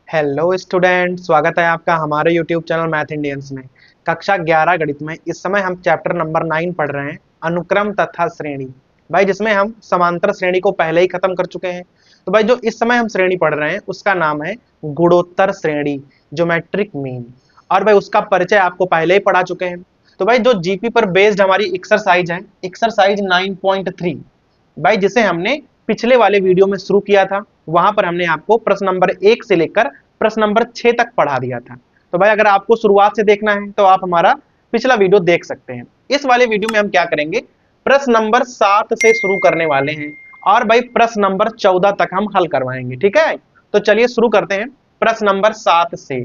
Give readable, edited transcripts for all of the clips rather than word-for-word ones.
Hello student, स्वागत है आपका हमारे यूट्यूब चैनल मैथ इंडियंस में। कक्षा 11 गणित में इस समय हम चैप्टर नंबर 9 पढ़ रहे हैं, अनुक्रम तथा श्रेणी। भाई जिसमें हम समांतर श्रेणी को पहले ही खत्म कर चुके हैं। तो भाई जो इस समय हम श्रेणी पढ़ रहे हैं उसका नाम है गुणोत्तर श्रेणी, ज्योमेट्रिक मीन। और भाई उसका परिचय आपको पहले ही पढ़ा चुके हैं। तो भाई जो जीपी पर बेस्ड हमारी एक्सरसाइज है, एक्सरसाइज 9.3, भाई जिसे हमने पिछले वाले वीडियो में शुरू किया था, वहां पर हमने आपको प्रश्न नंबर 1 से लेकर प्रश्न नंबर 6 तक पढ़ा दिया था। तो भाई अगर आपको शुरुआत से देखना है तो आप हमारा पिछला वीडियो देख सकते हैं। इस वाले वीडियो में हम क्या करेंगे, प्रश्न नंबर 7 से शुरू करने वाले हैं और भाई प्रश्न नंबर 14 तक हम हल करवाएंगे। ठीक है, तो चलिए शुरू करते हैं प्रश्न नंबर 7 से।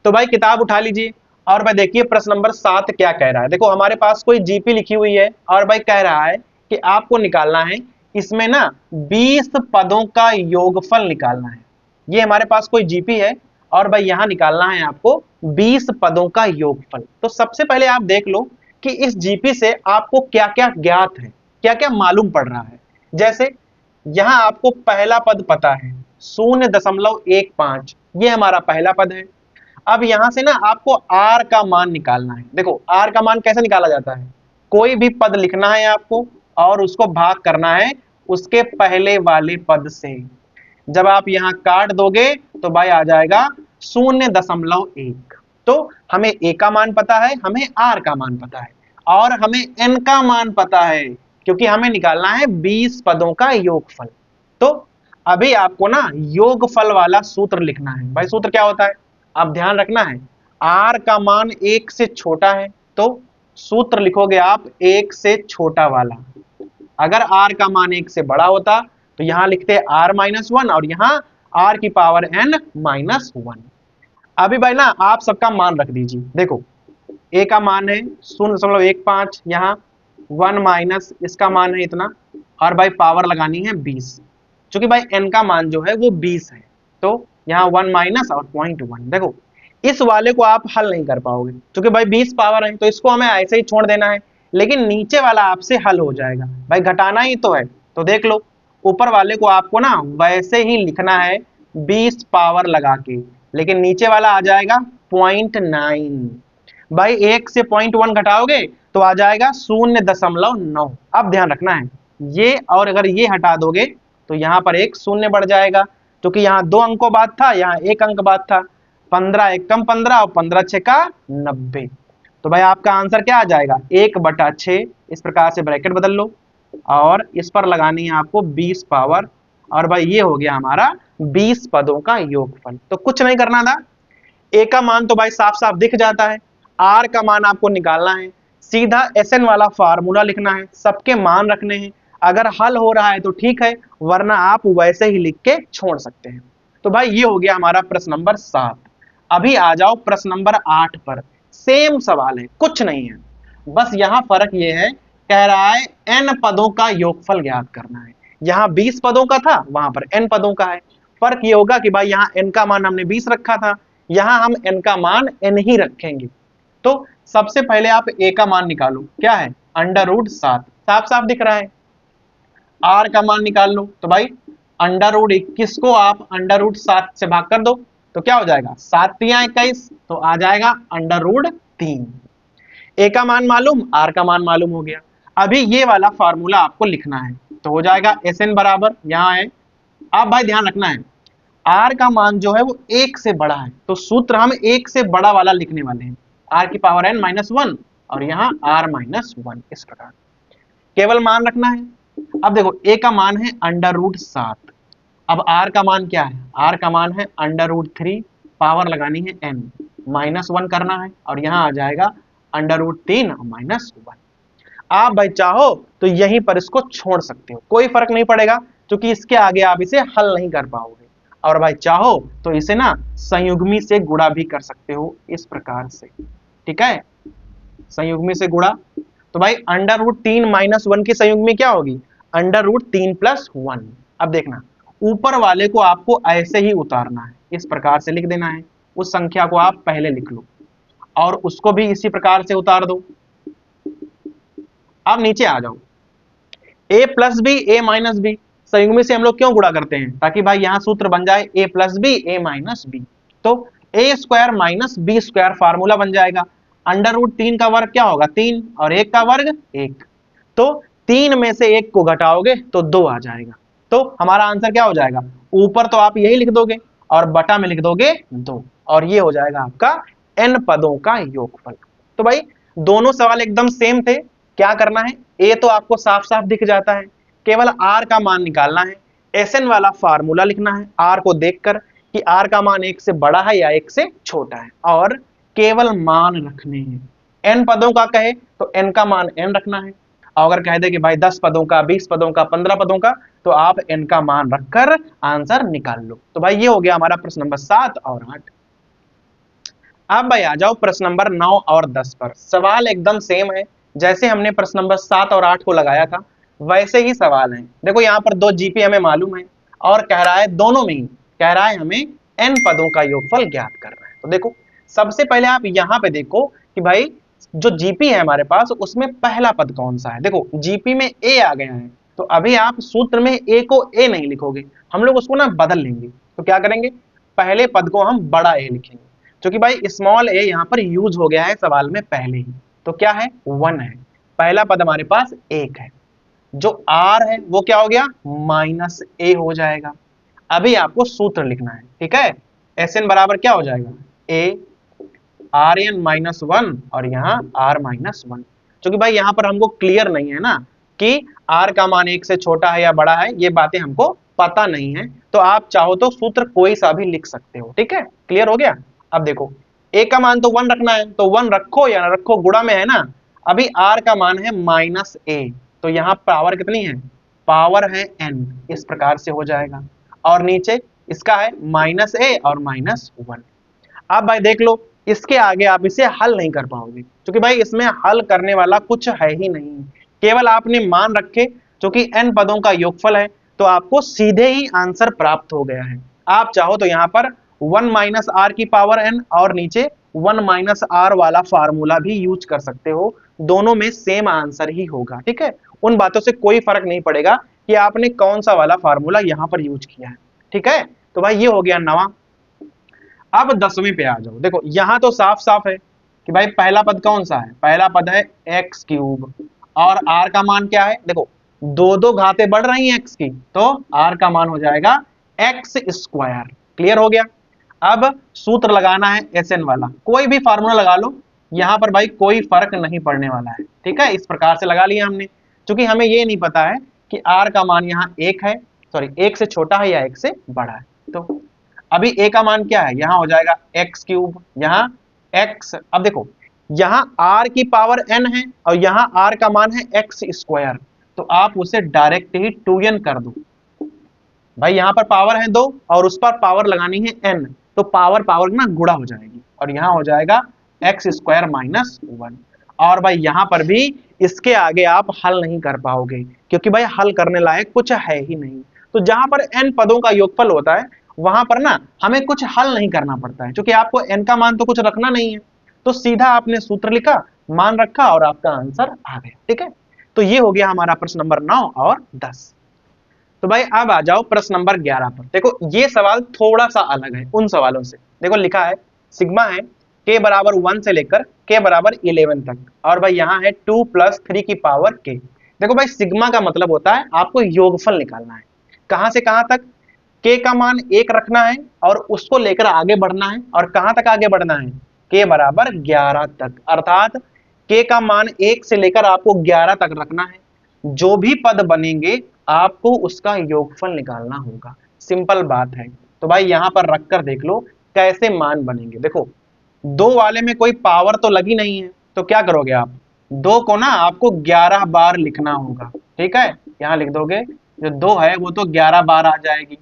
तो भाई किताब उठा लीजिए और भाई देखिए प्रश्न नंबर 7 क्या कह रहा है। देखो हमारे पास कोई जीपी लिखी हुई है और भाई कह रहा है कि आपको निकालना है इसमें ना 20 पदों का योगफल निकालना है। ये हमारे पास कोई जीपी है और भाई यहां निकालना है आपको 20 पदों का योगफल। तो सबसे पहले आप देख लो कि इस जीपी से आपको क्या क्या ज्ञात है, क्या क्या मालूम पड़ रहा है। जैसे यहां आपको पहला पद पता है 0.15, ये हमारा पहला पद है। अब यहां से ना आपको आर का मान निकालना है। देखो आर का मान कैसे निकाला जाता है, कोई भी पद लिखना है आपको और उसको भाग करना है उसके पहले वाले पद से। जब आप यहां काट दोगे तो भाई आ जाएगा 0.1। तो हमें ए का मान पता है, हमें आर का मान पता है और हमें एन का मान पता है, क्योंकि हमें निकालना है 20 पदों का योगफल। तो अभी आपको ना योगफल वाला सूत्र लिखना है। भाई सूत्र क्या होता है, आप ध्यान रखना है, आर का मान 1 से छोटा है तो सूत्र लिखोगे आप 1 से छोटा वाला। अगर आर का मान 1 से बड़ा होता तो यहां लिखते r-1 और यहां r की पावर n-1। अभी भाई ना आप सबका मान रख दीजिए। देखो a का मान है 0.15, यहाँ 1 माइनस इसका मान है इतना और भाई पावर लगानी है 20, क्योंकि भाई n का मान जो है वो 20 है। तो यहाँ 1 माइनस और 0.1। देखो इस वाले को आप हल नहीं कर पाओगे क्योंकि भाई 20 पावर है, तो इसको हमें ऐसे ही छोड़ देना है। लेकिन नीचे वाला आपसे हल हो जाएगा, भाई घटाना ही तो है। तो देख लो ऊपर वाले को आपको ना वैसे ही लिखना है 20 पावर लगा के, लेकिन नीचे वाला आ जाएगा 0.9। भाई 1 से 0.1 घटाओगे तो आ जाएगा 0.9। अब ध्यान रखना है ये, और अगर ये हटा दोगे तो यहाँ पर एक शून्य बढ़ जाएगा, क्योंकि यहाँ 2 अंकों बाद था, यहाँ 1 अंक बाद था। 15 एक कम 15 और 15 6 का 90। तो भाई आपका आंसर क्या आ जाएगा, 1/6। इस प्रकार से ब्रैकेट बदल लो और इस पर लगानी है आपको 20 पावर, और भाई ये हो गया हमारा 20 पदों का योगफल। तो कुछ नहीं करना था, ए का मान तो भाई साफ साफ दिख जाता है, आर का मान आपको निकालना है, सीधा एसएन वाला फार्मूला लिखना है, सबके मान रखने हैं। अगर हल हो रहा है तो ठीक है, वरना आप वैसे ही लिख के छोड़ सकते हैं। तो भाई ये हो गया हमारा प्रश्न नंबर 7। अभी आ जाओ प्रश्न नंबर 8 पर। सेम सवाल है, कुछ नहीं है, बस यहां फर्क ये है, कह रहा है n पदों का योगफल ज्ञात करना है। यहाँ 20 पदों का था, वहां पर n पदों का है। फर्क ये होगा कि भाई यहाँ n का मान हमने 20 रखा था, यहाँ हम n का मान n ही रखेंगे। तो सबसे पहले आप a का मान निकालो, क्या है √7, साफ साफ दिख रहा है। r का मान निकाल लो, तो भाई √21 को आप √7 से भाग कर दो तो क्या हो जाएगा, 7×3 = 21, तो आ जाएगा √3। ए का मान मालूम, आर का मान मालूम हो गया। अभी ये वाला फार्मूला आपको लिखना है, तो हो जाएगा एस एन बराबर यहाँ है। अब भाई ध्यान रखना है, आर का मान जो है वो 1 से बड़ा है, तो सूत्र हम 1 से बड़ा वाला लिखने वाले हैं, आर की पावर n-1 और यहाँ r-1, इस प्रकार केवल मान रखना है। अब देखो ए का मान है √7, अब आर का मान क्या है, आर का मान है √3, पावर लगानी है n, -1 करना है और यहाँ आ जाएगा √3 और -1। आप भाई चाहो तो यहीं पर इसको छोड़ सकते हो, कोई फर्क नहीं पड़ेगा, क्योंकि इसके आगे आप इसे हल नहीं कर पाओगे। और भाई चाहो तो इसे ना संयुग्मी से गुणा भी कर सकते हो, इस प्रकार से। ठीक है, संयुग्मी से गुणा, तो भाई √3 - 1 की संयुग्मी क्या होगी, √3 + 1। अब देखना ऊपर वाले को आपको ऐसे ही उतारना है, इस प्रकार से लिख देना है। उस संख्या को आप पहले लिख लो और उसको भी इसी प्रकार से उतार दो। अब नीचे आ जाओ, a + b a - b, संयुग्मी से हम लोग क्यों गुणा करते हैं, ताकि भाई यहां सूत्र बन जाए a + b a - b। तो A square minus B square formula बन जाएगा। अंडर रूट 3 का वर्ग क्या होगा 3 और 1 का वर्ग 1, तो 3 में से 1 को घटाओगे तो 2 आ जाएगा। तो हमारा आंसर क्या हो जाएगा, ऊपर तो आप यही लिख दोगे और बटा में लिख दोगे 2, और ये हो जाएगा आपका n पदों का योगफल। तो भाई दोनों सवाल एकदम सेम थे। क्या करना है, ए तो आपको साफ साफ दिख जाता है, केवल आर का मान निकालना है। एसएन वाला फार्मूला लिखना है आर को देखकर कि आर का मान 1 से बड़ा है या 1 से छोटा है, और केवल मान रखने हैं। एन पदों का कहे तो एन का मान एन रखना है, और अगर कह दे कि भाई 10 पदों का, 20 पदों का, 15 पदों का, तो आप एन का मान रखकर आंसर निकाल लो। तो भाई ये हो गया हमारा प्रश्न नंबर 7 और 8। अब भाई आ जाओ प्रश्न नंबर 9 और 10 पर। सवाल एकदम सेम है, जैसे हमने प्रश्न नंबर 7 और 8 को लगाया था वैसे ही सवाल है। देखो यहाँ पर 2 जीपी हमें मालूम है, और कह रहा है दोनों में ही कह रहा है हमें एन पदों का योगफल ज्ञात करना है। तो देखो सबसे पहले आप यहाँ पे देखो कि भाई जो जीपी है हमारे पास उसमें पहला पद कौन सा है। देखो जीपी में ए आ गया है, तो अभी आप सूत्र में ए को ए नहीं लिखोगे, हम लोग उसको ना बदल लेंगे। तो क्या करेंगे, पहले पद को हम बड़ा ए लिखेंगे, क्योंकि भाई स्मॉल ए यहाँ पर यूज हो गया है सवाल में पहले ही। तो क्या है 1 है, पहला पद हमारे पास 1 है, जो आर है वो क्या हो गया माइनस ए हो जाएगा। अभी आपको सूत्र लिखना है, ठीक है। एस एन बराबर क्या हो जाएगा ए आर एन माइनस 1 और यहाँ आर माइनस 1, क्योंकि भाई यहाँ पर हमको क्लियर नहीं है ना कि आर का मान 1 से छोटा है या बड़ा है, ये बातें हमको पता नहीं है। तो आप चाहो तो सूत्र कोई सा भी लिख सकते हो, ठीक है। क्लियर हो गया। अब देखो ए का मान तो 1 रखना है, तो 1 रखो या ना रखो गुणा में है ना। अभी आर का मान है माइनस ए, तो यहाँ पावर कितनी है, पावर है n, इस प्रकार से हो जाएगा। और नीचे इसका है माइनस ए और माइनस 1। अब भाई देख लो इसके आगे आप इसे हल नहीं कर पाओगे, क्योंकि भाई इसमें हल करने वाला कुछ है ही नहीं, केवल आपने मान रखे क्योंकि n पदों का योगफल है, तो आपको सीधे ही आंसर प्राप्त हो गया है। आप चाहो तो यहाँ पर 1 माइनस आर की पावर n और नीचे 1 माइनस आर वाला फार्मूला भी यूज कर सकते हो, दोनों में सेम आंसर ही होगा, ठीक है। उन बातों से कोई फर्क नहीं पड़ेगा कि आपने कौन सा वाला फार्मूला यहाँ पर यूज किया है, ठीक है। तो भाई ये हो गया 9वां। अब 10वीं पे आ जाओ। देखो यहाँ तो साफ साफ है कि भाई पहला पद कौन सा है, पहला पद है एक्स क्यूब, और आर का मान क्या है, देखो दो दो घातें बढ़ रही हैं एक्स की, तो आर का मान हो जाएगा एक्स स्क्वायर। क्लियर हो गया। अब सूत्र लगाना है एस एन वाला, कोई भी फार्मूला लगा लो, यहाँ पर भाई कोई फर्क नहीं पड़ने वाला है, ठीक है। इस प्रकार से लगा लिया हमने, क्योंकि हमें ये नहीं पता है कि आर का मान यहाँ 1 है, सॉरी 1 से छोटा है या 1 से बड़ा है। तो अभी ए का मान क्या है, यहाँ हो जाएगा एक्स क्यूब, यहाँ एक्स। अब देखो यहाँ आर की पावर n है और यहाँ आर का मान है एक्स स्क्वायर, तो आप उसे डायरेक्ट ही 2n कर दो। भाई यहाँ पर पावर है 2 और उस पर पावर लगानी है n, तो पावर पावर ना गुणा हो जाएगी, और यहाँ हो जाएगा एक्स स्क्वायर माइनस 1। और भाई यहाँ पर भी इसके आगे आप हल नहीं कर पाओगे, क्योंकि भाई हल करने लायक कुछ है ही नहीं। तो जहां पर n पदों का योगफल होता है वहां पर ना हमें कुछ हल नहीं करना पड़ता है, क्योंकि आपको n का मान तो कुछ रखना नहीं है, तो सीधा आपने सूत्र लिखा, मान रखा और आपका आंसर आ गया, ठीक है। तो ये हो गया हमारा प्रश्न नंबर 9 और 10। तो भाई अब आ जाओ प्रश्न नंबर 11 पर। देखो ये सवाल थोड़ा सा अलग है उन सवालों से। देखो लिखा है सिग्मा है k बराबर 1 से लेकर k बराबर 11 तक, और भाई यहाँ है 2 + 3 की पावर k। देखो भाई सिग्मा का मतलब होता है आपको योगफल निकालना है, कहां से कहां तक, k का मान 1 रखना है और उसको लेकर आगे बढ़ना है, और कहां तक आगे बढ़ना है, k बराबर 11 तक, अर्थात k का मान 1 से लेकर आपको 11 तक रखना है। जो भी पद बनेंगे आपको उसका योगफल निकालना होगा, सिंपल बात है। तो भाई यहां पर रखकर देख लो कैसे मान बनेंगे। देखो 2 वाले में कोई पावर तो लगी नहीं है, तो क्या करोगे आप, 2 को ना आपको 11 बार लिखना होगा, ठीक है। यहाँ लिख दोगे, जो 2 है वो तो 11 बार आ जाएगी।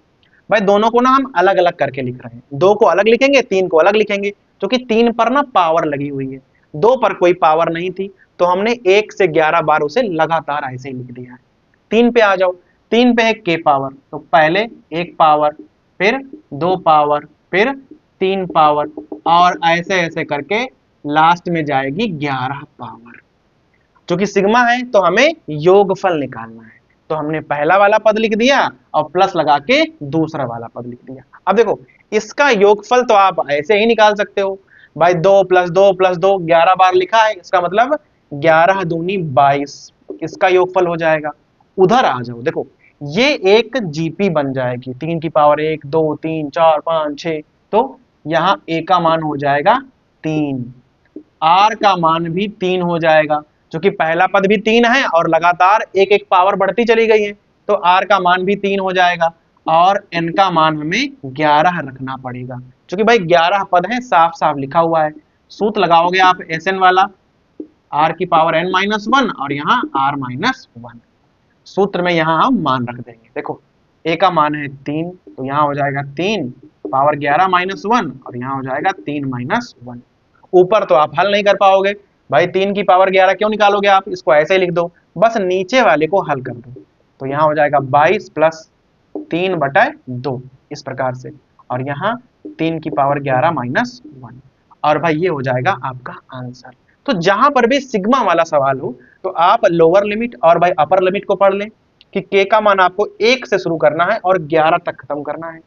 भाई दोनों को ना हम अलग अलग करके लिख रहे हैं, 2 को अलग लिखेंगे, 3 को अलग लिखेंगे, क्योंकि 3 पर ना पावर लगी हुई है, 2 पर कोई पावर नहीं थी, तो हमने 1 से 11 बार उसे लगातार ऐसे ही लिख दिया है। 3 पे आ जाओ, 3 पे है k पावर, तो पहले 1 पावर, फिर 2 पावर, फिर 3 पावर, और ऐसे ऐसे करके लास्ट में जाएगी 11 पावर। क्योंकि सिग्मा है तो हमें योगफल निकालना है, तो हमने पहला वाला पद लिख दिया और प्लस लगा के दूसरा वाला पद लिख दिया। अब देखो इसका योगफल तो आप ऐसे ही निकाल सकते हो भाई, 2 + 2 + 2 11 बार लिखा है, इसका मतलब 11 दूनी 22, इसका योगफल हो जाएगा। उधर आ जाओ, देखो ये एक जीपी बन जाएगी, 3 की पावर 1 2 3 4 5 6, तो यहाँ ए का मान हो जाएगा 3, आर का मान भी 3 हो जाएगा, क्योंकि पहला पद भी 3 है और लगातार एक एक पावर बढ़ती चली गई है, तो आर का मान भी 3 हो जाएगा और एन का मान हमें 11 रखना पड़ेगा, क्योंकि भाई 11 पद है, साफ साफ लिखा हुआ है। सूत्र लगाओगे आप एस एन वाला, आर की पावर n - 1 और यहाँ r - 1, सूत्र में यहाँ हम मान रख देंगे। देखो a का मान है 3, तो यहाँ हो जाएगा 3 पावर 11 - 1 और यहाँ हो जाएगा 3 - 1। ऊपर तो आप हल नहीं कर पाओगे भाई, 3 की पावर 11 क्यों निकालोगे आप, इसको ऐसे ही लिख दो, बस नीचे वाले को हल कर दो, तो यहाँ हो जाएगा 22 + 3/2 इस प्रकार से, और यहाँ 3 की पावर 11 - 1, और भाई ये हो जाएगा आपका आंसर। तो जहां पर भी सिग्मा वाला सवाल हो तो आप लोअर लिमिट और भाई अपर लिमिट को पढ़ लें कि k का मान आपको 1 से शुरू करना है और 11 तक खत्म करना है।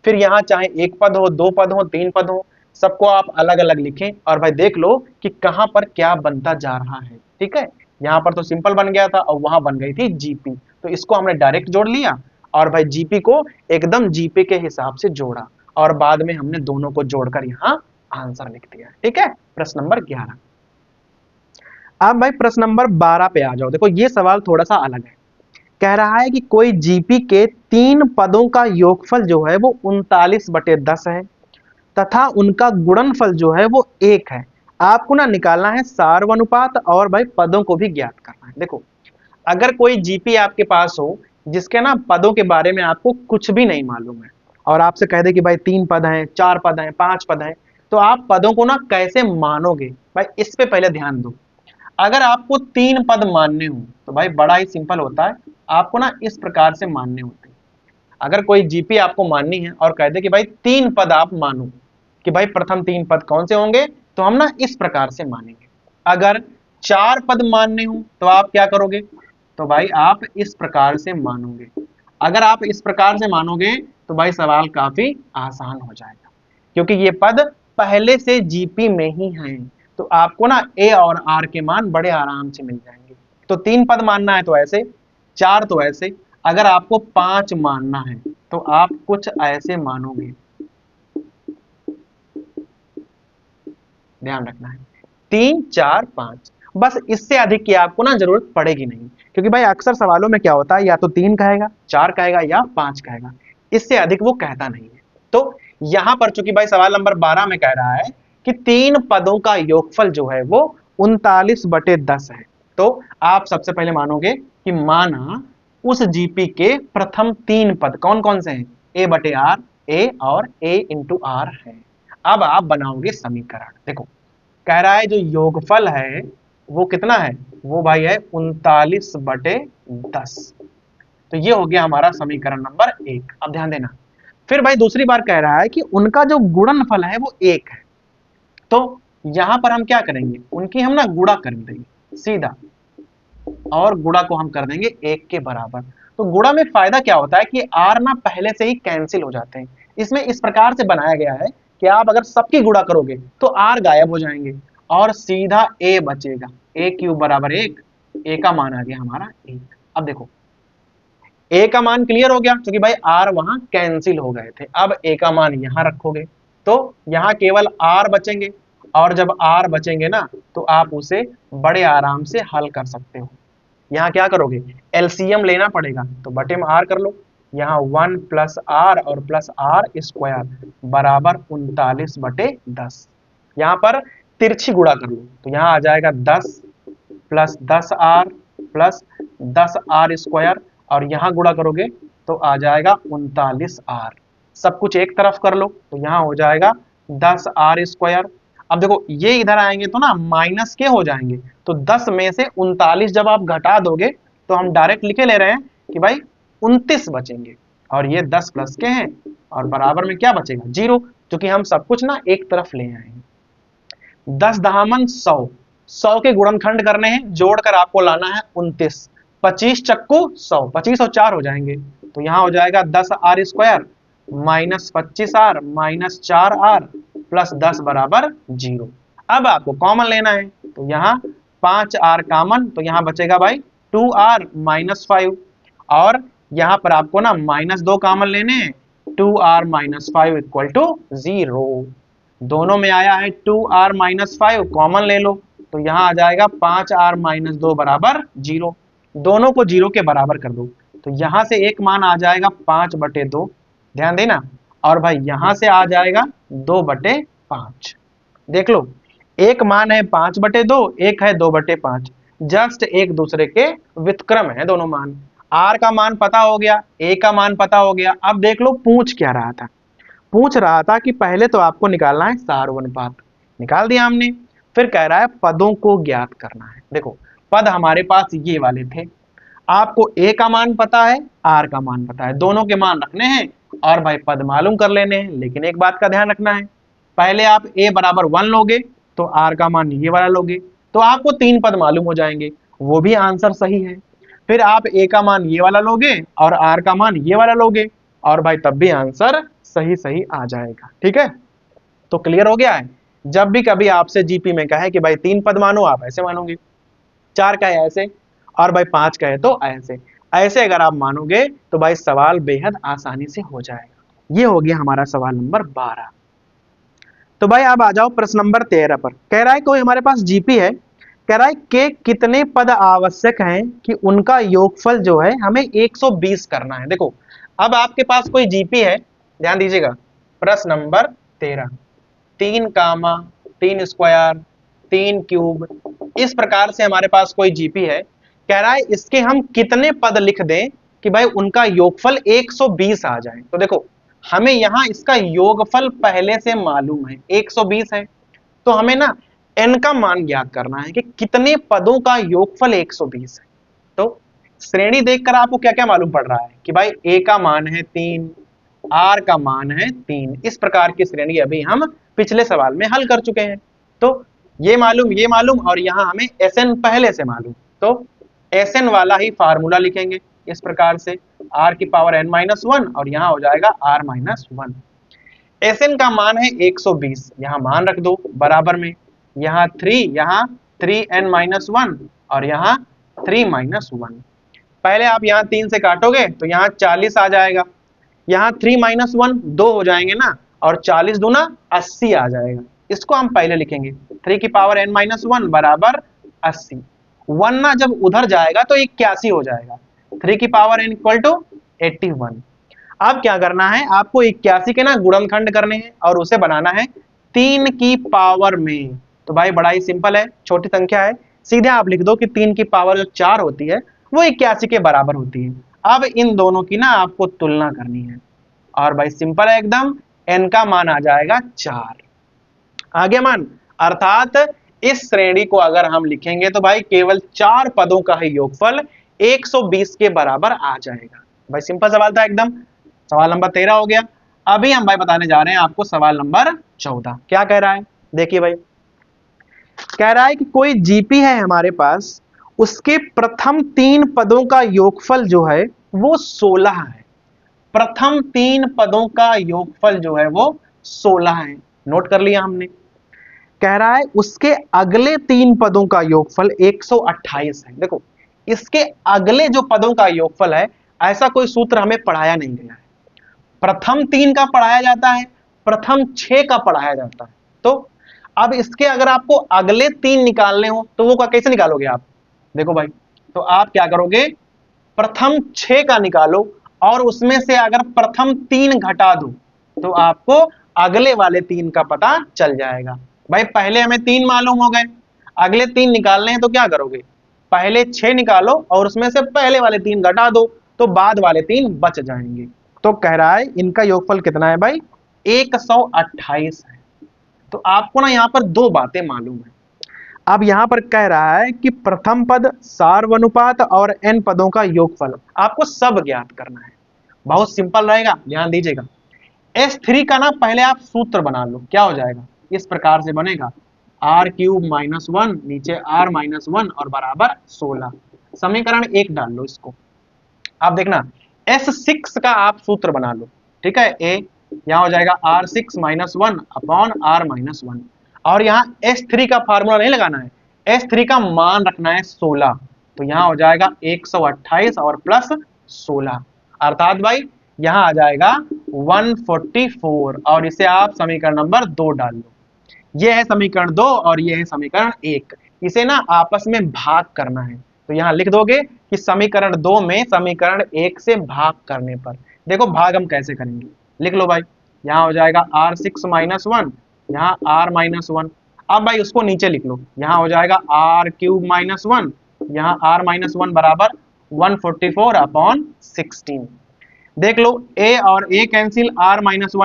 फिर यहाँ चाहे एक पद हो, 2 पद हो, 3 पद हो, सबको आप अलग अलग लिखें और भाई देख लो कि कहां पर क्या बनता जा रहा है। ठीक है, यहाँ पर तो सिंपल बन गया था और वहां बन गई थी जीपी, तो इसको हमने डायरेक्ट जोड़ लिया और भाई जीपी को एकदम जीपी के हिसाब से जोड़ा और बाद में हमने दोनों को जोड़कर यहाँ आंसर लिख दिया। ठीक है, प्रश्न नंबर 11। अब भाई प्रश्न नंबर 12 पे आ जाओ। देखो ये सवाल थोड़ा सा अलग है, कह रहा है कि कोई जीपी के 3 पदों का योगफल जो है वो 39/10 है तथा उनका गुणनफल जो है वो 1 है। आपको ना निकालना है सार्वनुपात और भाई पदों को भी ज्ञात करना है। देखो अगर कोई जीपी आपके पास हो जिसके ना पदों के बारे में आपको कुछ भी नहीं मालूम है और आपसे कह दे कि भाई 3 पद हैं, 4 पद हैं, 5 पद हैं, तो आप पदों को ना कैसे मानोगे भाई, इस पे पहले ध्यान दो। अगर आपको 3 पद मानने हो तो भाई बड़ा ही सिंपल होता है, आपको ना इस प्रकार से मानने होते हैं। अगर कोई जीपी आपको माननी है और कह दे कि भाई 3 पद आप मानो, कि भाई प्रथम 3 पद कौन से होंगे, तो हम ना इस प्रकार से मानेंगे। अगर 4 पद मानने हो तो आप क्या करोगे, तो भाई आप इस प्रकार से मानोगे। अगर आप इस प्रकार से मानोगे तो भाई सवाल काफी आसान हो जाएगा, क्योंकि ये पद पहले से जीपी में ही हैं, तो आपको ना ए और आर के मान बड़े आराम से मिल जाएंगे। तो 3 पद मानना है तो ऐसे, 4 तो ऐसे, अगर आपको 5 मानना है तो आप कुछ ऐसे मानोगे, ध्यान रखना है 3 4 5, बस इससे अधिक की आपको ना जरूरत पड़ेगी नहीं, क्योंकि भाई अक्सर सवालों में क्या होता है, या तो 3 कहेगा, 4 कहेगा या 5 कहेगा, इससे अधिक वो कहता नहीं है। तो यहां पर चूंकि भाई सवाल नंबर 12 में कह रहा है कि 3 पदों का योगफल जो है वो 39/10 है, तो आप सबसे पहले मानोगे कि माना उस जीपी के प्रथम 3 पद कौन कौन से हैं, a/r, a और a × r है। अब आप बनाओगे समीकरण। देखो कह रहा है जो योगफल है वो कितना है, वो भाई है 39/10, तो ये हो गया हमारा समीकरण नंबर 1। अब ध्यान देना, फिर भाई दूसरी बार कह रहा है कि उनका जो गुणनफल है वो 1 है, तो यहां पर हम क्या करेंगे, उनकी हम ना गुणा कर देंगे सीधा, और गुणा को हम कर देंगे 1 के बराबर। तो गुणा में फायदा क्या होता है कि r ना पहले से ही कैंसिल हो जाते हैं, इसमें इस प्रकार से बनाया गया है कि आप अगर सबकी गुणा करोगे तो r गायब हो जाएंगे और सीधा a बचेगा, a³ = 1, a का मान आ गया हमारा 1। अब देखो a का मान क्लियर हो गया, क्योंकि भाई r वहां कैंसिल हो गए थे। अब a का मान यहां रखोगे तो यहां केवल r बचेंगे, और जब r बचेंगे ना तो आप उसे बड़े आराम से हल कर सकते हो। यहाँ क्या करोगे, एलसीएम लेना पड़ेगा, तो बटे में r कर लो, यहाँ 1 + r और +r² बराबर 39/10। यहाँ पर तिरछी गुणा कर लो, तो यहाँ आ जाएगा 10 + 10r + 10r², और यहाँ गुणा करोगे तो आ जाएगा 39r। सब कुछ एक तरफ कर लो, तो यहाँ हो जाएगा 10r²। अब देखो ये इधर आएंगे तो ना माइनस के हो जाएंगे, तो 10 में से 39 जब आप घटा दोगे तो हम डायरेक्ट लिखे ले रहे हैं कि भाई 29 बचेंगे, और ये 10 प्लस के हैं और बराबर में क्या बचेगा 0, क्योंकि हम सब कुछ ना एक तरफ ले आए हैं। 10 दहामन 100, 100 के गुणनखंड करने हैं, जोड़कर आपको लाना है 29, 25 चक्कू 100, 25 और 4 हो जाएंगे, तो यहाँ हो जाएगा 10r², -25r minus 4r plus 10 बराबर 0। अब आपको कॉमन लेना है, तो यहाँ 5r कॉमन, तो यहाँ बचेगा भाई 2r माइनस 5, और यहाँ पर आपको ना -2 कॉमन लेने हैं, 2r माइनस 5 इक्वल टू 0। दोनों में आया है 2r माइनस 5, कॉमन ले लो, तो यहाँ आ जाएगा 5r माइनस 2 बराबर 0। दोनों को 0 के बराबर कर दो, तो यहाँ से एक मान आ जाएगा 5/2, ध्यान देना, और भाई यहाँ से आ जाएगा 2/5। देख लो, एक मान है 5/2, एक है 2/5, जस्ट एक दूसरे के व्युत्क्रम है दोनों मान। r का मान पता हो गया, a का मान पता हो गया। अब देख लो पूछ क्या रहा था, पूछ रहा था कि पहले तो आपको निकालना है सार्वनुपात, निकाल दिया हमने। फिर कह रहा है पदों को ज्ञात करना है। देखो पद हमारे पास ये वाले थे, आपको a का मान पता है, r का मान पता है, दोनों के मान रखने हैं और भाई पद मालूम कर लेने हैं। लेकिन एक बात का ध्यान रखना है, पहले आप a बराबर 1 लोगे तो r का मान ये वाला लोगे, तो आपको 3 पद मालूम हो जाएंगे, वो भी आंसर सही है। फिर आप a का मान ये वाला लोगे और r का मान ये वाला लोगे, और भाई तब भी आंसर सही सही आ जाएगा। ठीक है, तो क्लियर हो गया है। जब भी कभी आपसे जीपी में कहे कि भाई 3 पद मानो, आप ऐसे मानोगे, 4 का है ऐसे, और भाई 5 का है तो ऐसे ऐसे अगर आप मानोगे तो भाई सवाल बेहद आसानी से हो जाएगा। ये हो गया हमारा सवाल नंबर 12। तो भाई अब आ जाओ प्रश्न नंबर 13 पर। कह रहा है कोई हमारे पास जीपी है, कह रहा है कि कितने पद आवश्यक हैं कि उनका योगफल जो है हमें 120 करना है। देखो अब आपके पास कोई जीपी है, ध्यान दीजिएगा, प्रश्न नंबर 13, 3 कामा 3 स्क्वायर 3 क्यूब, इस प्रकार से हमारे पास कोई जीपी है। कह रहा है इसके हम कितने पद लिख दें कि भाई उनका योगफल 120 आ जाए। तो देखो हमें यहाँ इसका योगफल पहले से मालूम है 120 है, तो हमें ना n का मान ज्ञात करना है कि कितने पदों का योगफल 120 है। तो श्रेणी देखकर आपको क्या क्या मालूम पड़ रहा है कि भाई a का मान है 3, r का मान है 3, इस प्रकार की श्रेणी अभी हम पिछले सवाल में हल कर चुके हैं। तो ये मालूम और यहाँ हमें Sn पहले से मालूम, तो Sn वाला ही फार्मूला लिखेंगे इस प्रकार से, r की पावर n-1 और यहाँ हो जाएगा r-1। Sn का मान है 120, यहाँ मान रख दो बराबर में, यहाँ 3, यहाँ 3n-1 और यहाँ 3-1। पहले आप यहाँ 3 से काटोगे तो यहाँ 40 आ जाएगा, यहाँ 3-1 2 हो जाएंगे ना, और 40 दूना 80 आ जाएगा। इसको हम पहले लिखेंगे, 3 की पावर n-1 बराबर 80, 1 ना जब उधर जाएगा तो 81 हो जाएगा, 3 की पावर n इक्वल टू 81। अब क्या करना है, आपको 81 के ना गुणनखंड करने हैं और उसे बनाना है 3 की पावर में। तो भाई बड़ा ही सिंपल है, छोटी संख्या है, सीधे आप लिख दो कि 3 की पावर जो 4 होती है वो 81 के बराबर होती है। अब इन दोनों की ना आपको तुलना करनी है, और भाई सिंपल है एकदम, n का मान आ जाएगा 4, आगे मान, अर्थात इस श्रेणी को अगर हम लिखेंगे तो भाई केवल 4 पदों का ही योगफल 120 के बराबर आ जाएगा। भाई सिंपल सवाल था एकदम। सवाल नंबर 13 हो गया। अभी हम भाई बताने जा रहे हैं आपको सवाल नंबर 14। क्या कह रहा है, देखिए भाई, कह रहा है कि कोई जीपी है हमारे पास, उसके प्रथम 3 पदों का योगफल जो है वो 16 है। प्रथम 3 पदों का योगफल जो है वो 16 है, नोट कर लिया हमने। कह रहा है उसके अगले 3 पदों का योगफल 128 है। देखो इसके अगले जो पदों का योगफल है, ऐसा कोई सूत्र हमें पढ़ाया नहीं गया है। प्रथम 3 का पढ़ाया जाता है, प्रथम 6 का पढ़ाया जाता है। तो अब इसके अगर आपको अगले 3 निकालने हो तो वो कैसे निकालोगे आप, देखो भाई, तो आप क्या करोगे, प्रथम 6 का निकालो और उसमें से अगर प्रथम 3 घटा दो तो आपको अगले वाले 3 का पता चल जाएगा। भाई पहले हमें 3 मालूम हो गए, अगले 3 निकालने हैं तो क्या करोगे, पहले 6 निकालो और उसमें से पहले वाले 3 घटा दो तो बाद वाले 3 बच जाएंगे। तो कह रहा है इनका योगफल कितना है भाई, 128 है। तो आपको ना यहाँ पर 2 बातें मालूम है। अब यहाँ पर कह रहा है कि प्रथम पद, सार्वनुपात और n पदों का योगफल आपको सब ज्ञात करना है। बहुत सिंपल रहेगा, ध्यान दीजिएगा। S3 का ना पहले आप सूत्र बना लो, क्या हो जाएगा, इस प्रकार से बनेगा, r³ - 1 नीचे r-1 और बराबर 16। समीकरण 1 डाल लो इसको। आप देखना S6 का आप सूत्र बना लो, ठीक है, ए यहाँ हो जाएगा R6 minus 1 upon R minus 1। और यहाँ S3 का फार्मूला नहीं लगाना है, S3 का मान रखना है 16, तो यहाँ हो जाएगा 128 और प्लस 16, अर्थात भाई यहाँ आ जाएगा 144, और इसे आप समीकरण नंबर 2 डाल लो। ये है समीकरण 2 और ये है समीकरण 1। इसे ना आपस में भाग करना है, तो यहाँ लिख दोगे कि समीकरण 2 में समीकरण 1 से भाग करने पर। देखो भाग हम कैसे करेंगे, लिख लो भाई, यहाँ हो जाएगा R6 माइनस 1, यहाँ R माइनस 1। अब भाई उसको नीचे लिख लो, यहाँ हो जाएगा R क्यूब माइनस 1, यहाँ R माइनस 1 बराबर 144 अपॉन 16। देख लो a और a cancel, R minus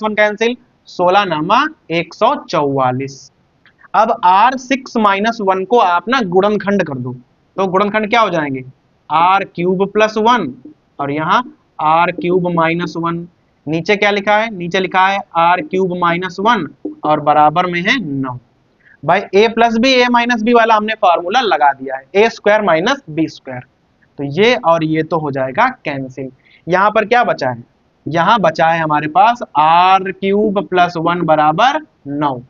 1 cancel, 16 नामा 144। अब R6 माइनस 1 को आप ना गुणनखंड कर दो, तो गुणनखंड क्या हो जाएंगे, R क्यूब प्लस 1 और यहाँ R क्यूब माइनस 1। नीचे क्या लिखा है, नीचे लिखा है R क्यूब माइनस 1 और बराबर में है 9। भाई a plus B a minus B वाला हमने फॉर्मूला लगा दिया है, a square minus B square, तो ये और ये तो हो जाएगा कैंसिल। यहाँ पर क्या बचा है, यहाँ बचा है हमारे पास R क्यूब प्लस 1 बराबर 9,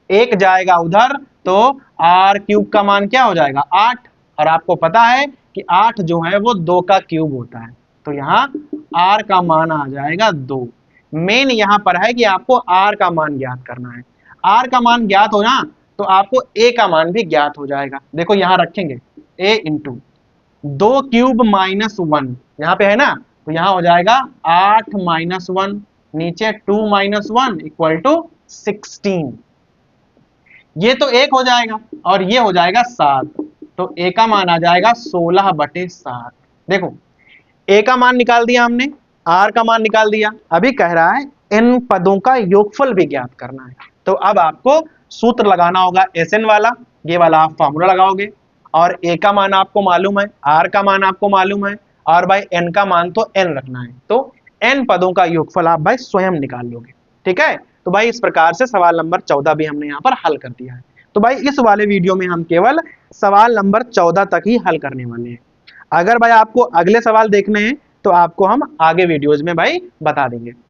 एक जाएगा उधर तो R क्यूब का मान क्या हो जाएगा 8, और आपको पता है कि 8 जो है वो 2 का क्यूब होता है, तो यहाँ R का मान आ जाएगा 2। मेन यहाँ पर है कि आपको R का मान ज्ञात करना है, R का मान ज्ञात हो ना तो आपको A का मान भी ज्ञात हो जाएगा। देखो यहाँ रखेंगे A इंटू 2 क्यूब माइनस 1, यहाँ पे है ना, तो यहाँ हो जाएगा 8 माइनस 1, नीचे 2 माइनस 1 इक्वल टू 16। ये तो 1 हो जाएगा और ये हो जाएगा 7, तो a का मान आ जाएगा 16/7। देखो a का मान निकाल दिया हमने, r का मान निकाल दिया, अभी कह रहा है इन पदों का योगफल भी ज्ञात करना है। तो अब आपको सूत्र लगाना होगा SN वाला, ये वाला आप फॉर्मूला लगाओगे, और a का मान आपको मालूम है, r का मान आपको मालूम है, और भाई n का मान तो n रखना है, तो n पदों का योगफल आप भाई स्वयं निकाल लोगे। ठीक है, तो भाई इस प्रकार से सवाल नंबर 14 भी हमने यहाँ पर हल कर दिया है। तो भाई इस वाले वीडियो में हम केवल सवाल नंबर 14 तक ही हल करने वाले हैं। अगर भाई आपको अगले सवाल देखने हैं तो आपको हम आगे वीडियोज में भाई बता देंगे।